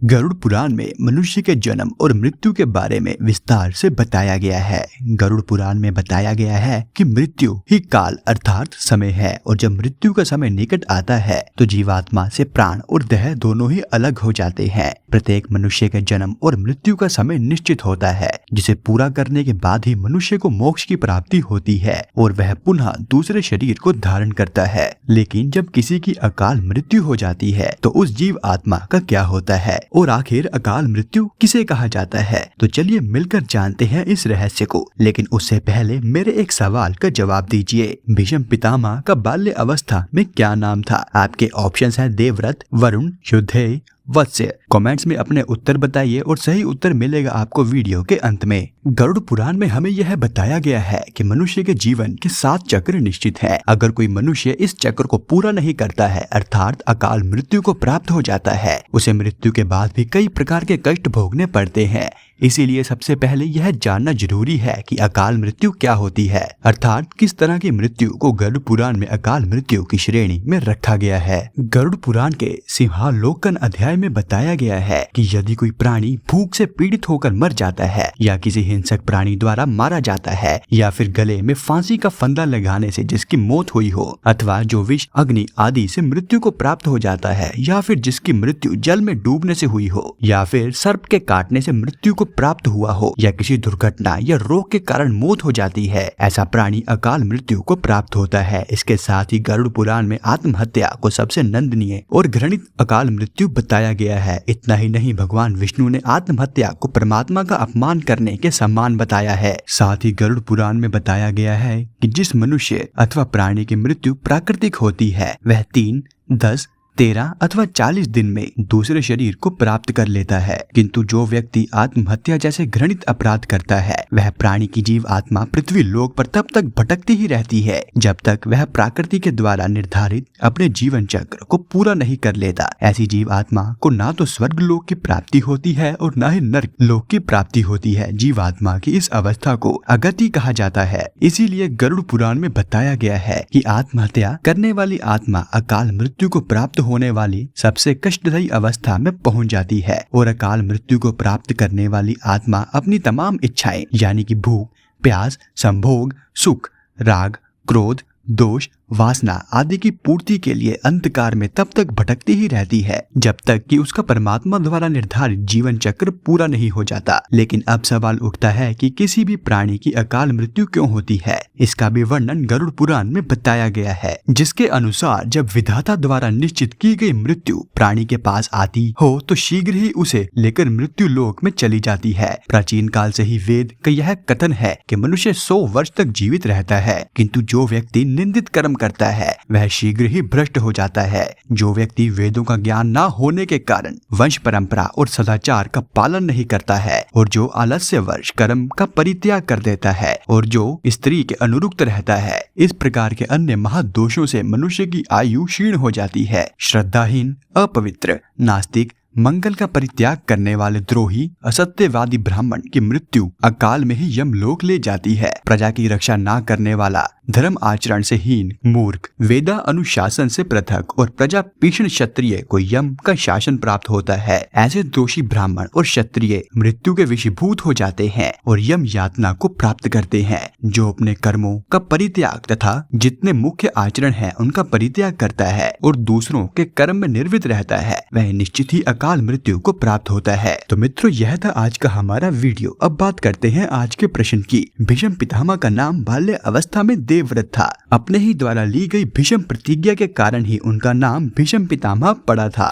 गरुड़ पुराण में मनुष्य के जन्म और मृत्यु के बारे में विस्तार से बताया गया है। गरुड़ पुराण में बताया गया है कि मृत्यु ही काल अर्थात समय है और जब मृत्यु का समय निकट आता है तो जीवात्मा से प्राण और देह दोनों ही अलग हो जाते हैं। प्रत्येक मनुष्य के जन्म और मृत्यु का समय निश्चित होता है, जिसे पूरा करने के बाद ही मनुष्य को मोक्ष की प्राप्ति होती है और वह पुनः दूसरे शरीर को धारण करता है। लेकिन जब किसी की अकाल मृत्यु हो जाती है तो उस जीव आत्मा का क्या होता है और आखिर अकाल मृत्यु किसे कहा जाता है? तो चलिए मिलकर जानते हैं इस रहस्य को। लेकिन उससे पहले मेरे एक सवाल का जवाब दीजिए। भीष्म पितामह का बाल्य अवस्था में क्या नाम था? आपके ऑप्शंस हैं देवव्रत, वरुण, युद्धेय, वत्स्य। कमेंट्स में अपने उत्तर बताइए और सही उत्तर मिलेगा आपको वीडियो के अंत में। गरुड़ पुराण में हमें यह बताया गया है कि मनुष्य के जीवन के 7 चक्र निश्चित है। अगर कोई मनुष्य इस चक्र को पूरा नहीं करता है अर्थात अकाल मृत्यु को प्राप्त हो जाता है, उसे मृत्यु के बाद भी कई प्रकार के कष्ट भोगने पड़ते हैं। इसीलिए सबसे पहले यह जानना जरूरी है कि अकाल मृत्यु क्या होती है अर्थात किस तरह की मृत्यु को गरुड़ पुराण में अकाल मृत्यु की श्रेणी में रखा गया है। गरुड़ पुराण के सिंहावलोकन अध्याय में बताया गया है कि यदि कोई प्राणी भूख से पीड़ित होकर मर जाता है या किसी हिंसक प्राणी द्वारा मारा जाता है या फिर गले में फांसी का फंदा लगाने से जिसकी मौत हुई हो अथवा जो विष, अग्नि आदि से मृत्यु को प्राप्त हो जाता है या फिर जिसकी मृत्यु जल में डूबने से हुई हो या फिर सर्प के काटने से मृत्यु को प्राप्त हुआ हो या किसी दुर्घटना या रोग के कारण मौत हो जाती है, ऐसा प्राणी अकाल मृत्यु को प्राप्त होता है। इसके साथ ही गरुड़ पुराण में आत्महत्या को सबसे नंदनीय और घृणित अकाल मृत्यु बताया गया है। इतना ही नहीं, भगवान विष्णु ने आत्महत्या को परमात्मा का अपमान करने के समान बताया है। साथ ही गरुड़ पुराण में बताया गया है कि जिस मनुष्य अथवा प्राणी की मृत्यु प्राकृतिक होती है वह 3, 10, 13 अथवा 40 दिन में दूसरे शरीर को प्राप्त कर लेता है, किंतु जो व्यक्ति आत्महत्या जैसे घृणित अपराध करता है वह प्राणी की जीव आत्मा पृथ्वी लोक पर तब तक भटकती ही रहती है जब तक वह प्रकृति के द्वारा निर्धारित अपने जीवन चक्र को पूरा नहीं कर लेता। ऐसी जीव आत्मा को ना तो स्वर्ग लोक की प्राप्ति होती है और न ही नरक लोक की प्राप्ति होती है। जीव आत्मा की इस अवस्था को अगति कहा जाता है। इसीलिए गरुड़ पुराण में बताया गया है कि आत्महत्या करने वाली आत्मा अकाल मृत्यु को प्राप्त होने वाली सबसे कष्टदायी अवस्था में पहुंच जाती है और अकाल मृत्यु को प्राप्त करने वाली आत्मा अपनी तमाम इच्छाएं यानी कि भूख, प्यास, संभोग, सुख, राग, क्रोध, दोष, वासना आदि की पूर्ति के लिए अंधकार में तब तक भटकती ही रहती है जब तक कि उसका परमात्मा द्वारा निर्धारित जीवन चक्र पूरा नहीं हो जाता। लेकिन अब सवाल उठता है कि किसी भी प्राणी की अकाल मृत्यु क्यों होती है? इसका भी वर्णन गरुड़ पुराण में बताया गया है, जिसके अनुसार जब विधाता द्वारा निश्चित की गई मृत्यु प्राणी के पास आती हो तो शीघ्र ही उसे लेकर मृत्यु लोक में चली जाती है। प्राचीन काल से ही वेद का यह कथन है कि मनुष्य 100 वर्ष तक जीवित रहता है, किंतु जो व्यक्ति निंदित कर्म करता है वह शीघ्र ही भ्रष्ट हो जाता है। जो व्यक्ति वेदों का ज्ञान न होने के कारण वंश परंपरा और सदाचार का पालन नहीं करता है और जो आलस्यवश कर्म का परित्याग कर देता है और जो स्त्री के अनुरुक्त रहता है, इस प्रकार के अन्य महादोषों से मनुष्य की आयु क्षीण हो जाती है। श्रद्धाहीन, अपवित्र, नास्तिक, मंगल का परित्याग करने वाले द्रोही, असत्यवादी ब्राह्मण की मृत्यु अकाल में ही यमलोक ले जाती है। प्रजा की रक्षा ना करने वाला, धर्म आचरण से हीन, मूर्ख, वेदा अनुशासन से पृथक और प्रजा पीषण क्षत्रिय को यम का शासन प्राप्त होता है। ऐसे दोषी ब्राह्मण और क्षत्रिय मृत्यु के विषीभूत हो जाते हैं और यम यातना को प्राप्त करते हैं। जो अपने कर्मों का परित्याग तथा जितने मुख्य आचरण है उनका परित्याग करता है और दूसरों के कर्म में निर्वित रहता है वह निश्चित ही अकाल मृत्यु को प्राप्त होता है। तो मित्रों, यह था आज का हमारा वीडियो। अब बात करते हैं आज के प्रश्न की। भीष्म पितामह का नाम बाल्य अवस्था में देवव्रत था। अपने ही द्वारा ली गई भीष्म प्रतिज्ञा के कारण ही उनका नाम भीष्म पितामह पड़ा था।